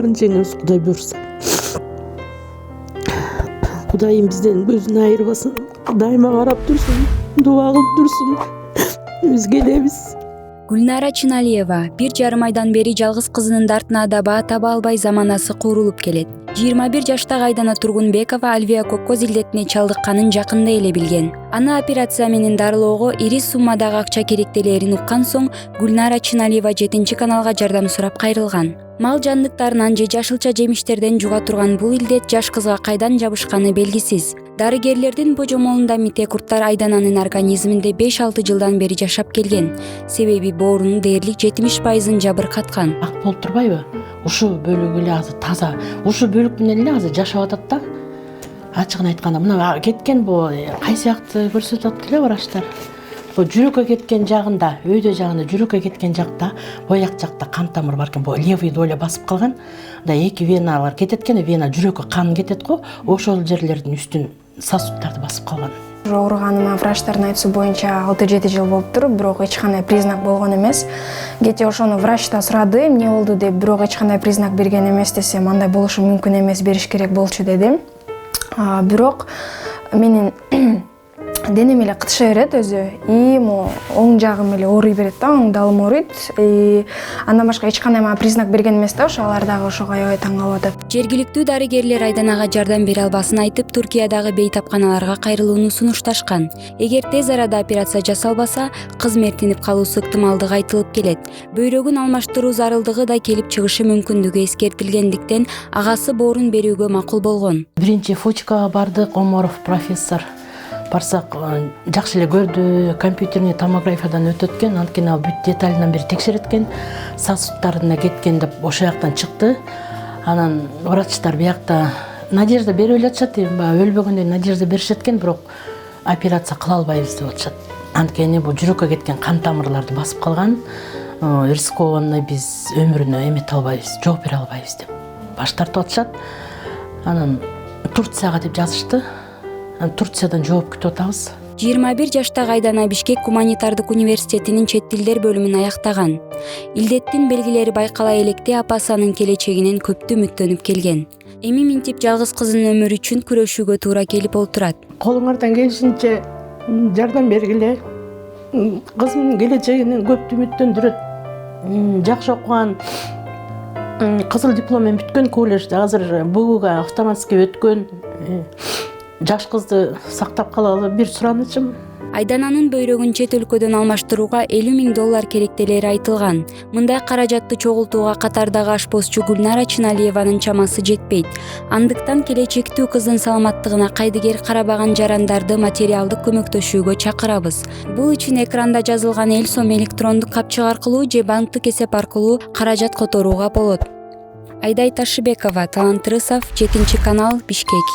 баарын жеңебиз Кудай буйрса. Кудайым бизден көзүн айырбасын, дайыма карап турсун, дуа кылып турсун. Биз келебиз. Гүлнара Чыналиева 1,5 айдан бери жалгыз кызынын дартына да баа таба албай заманасы куурулуп келет. 21 жаштагы Айдана Тургунбекова альвеококкоз илдетине чалдыкканын жакында эле билген. Аны операция менен дарылоого ири суммадагы акча керектелерин уккан соң Гүлнара Чыналиева 7 каналга жардам сурап кайрылган. Мал жандыктарынан же жашылча жемиштерден жуга турган бул илдет жаш кызга кайдан жабышканы белгисиз. Дарыгерлердин божомолунда мите курттар Айдананын организминде 5-6 жылдан бери жашап келген. Себеби боорунун дээрлик 70% жабыркаткан. Ак болуп турбайбы? Ушу бөлүк эле азыр таза. Ушу бөлүк менен эле азыр жашап атат да. Ачыгын айтканда мына кеткен бул кайсы жакты көрсөтүп атат эле врачтар. Бу жүрөккө кеткен жагында, өйдө жагында жүрөккө кеткен жакта, бояк жакта кан тамыр бар экен, бу левый доля басып калган. Да эки веналар кетет экен, вена жүрөккө кан кетет го, ошол жерлердин үстүн сосудтарды басып калган. Ооруганыма врачтардын айтуусу боюнча 6-7 жыл болуптур, бирок эч кандай признак болгон эмес. Кечээ ошону врачта сурады, эмне болду деп, бирок эч кандай признак берген эмес десем, андай болушу мүмкүн эмес, бериш керек болчу дедим. Бирок менин денем эле кытыша берет өзү, оң жагым эле ооруй берет да, оң далым ооруйт. Андан башка эч кандай мага признак берген эмес да, ошолар дагы ошого аябай таң калып атат. Жергиликтүү дарыгерлер Айданага жардам бере албасын айтып, Туркиядагы бейтапканаларга кайрылууну сунушташкан. Эгер тез арада операция жасалбаса, кыз мертинип калуусу ыктымалдыгы айтылып келет. Бөйрөгүн алмаштыруу зарылдыгы да келип чыгышы мүмкүндүгү эскертилгендиктен, агасы боорун берүүгө макул болгон. Биринчи Фочкага бардык, Оморов профессор. Барсак жакшы эле көрдү, компьютерный томографиядан өтөт экен, анткени ал бүт деталынан бери текшерет экен, сосудтарына кеткен деп ошол жактан чыкты. Анан врачтар биякта надежда берип эле атышат, өлбөгөндөй надежда беришет экен, бирок операция кыла албайбыз деп атышат. Анткени бул жүрөккө кеткен кан тамырларды басып калган, рискованный биз өмүрүнө эмете албайбыз, жооп бере албайбыз деп баш тартып атышат. Анан Турцияга деп жазышты. Турциядан жооп күтүп атабыз. 21 жаштагы Айдана Бишкек гуманитардык университетинин чет тилдер бөлүмүн аяктаган. Илдеттин белгилери байкала электе апасы анын келечегинен көптү үмүттөнүп келген. Эми минтип жалгыз кызынын өмүрү үчүн күрөшүүгө туура келип олтурат. Колуңардан келишинче жардам бергиле. Кызымдын келечегинен көптү үмүттөндүрөт. Жакшы окуган, кызыл диплом менен бүткөн колледжде, азыр БУга автоматский өткөн. Жаш кызды сактап калалы бир суранычым. Айдананын бөйрөгүн чет өлкөдөн алмаштырууга $50,000 керектелери айтылган. Мындай каражатты чогултууга катардагы ашпозчу Гүлнара Чыналиеванын чамасы жетпейт. Андыктан келечектүү кыздын саламаттыгына кайдыгер карабаган жарандарды материалдык көмөктөшүүгө чакырабыз. Бул үчүн экранда жазылган эл сом электрондук капчык аркылуу же банктык эсеп аркылуу каражат которууга болот. Айдай Ташыбекова, Талант Рысов, 7 канал, Бишкек.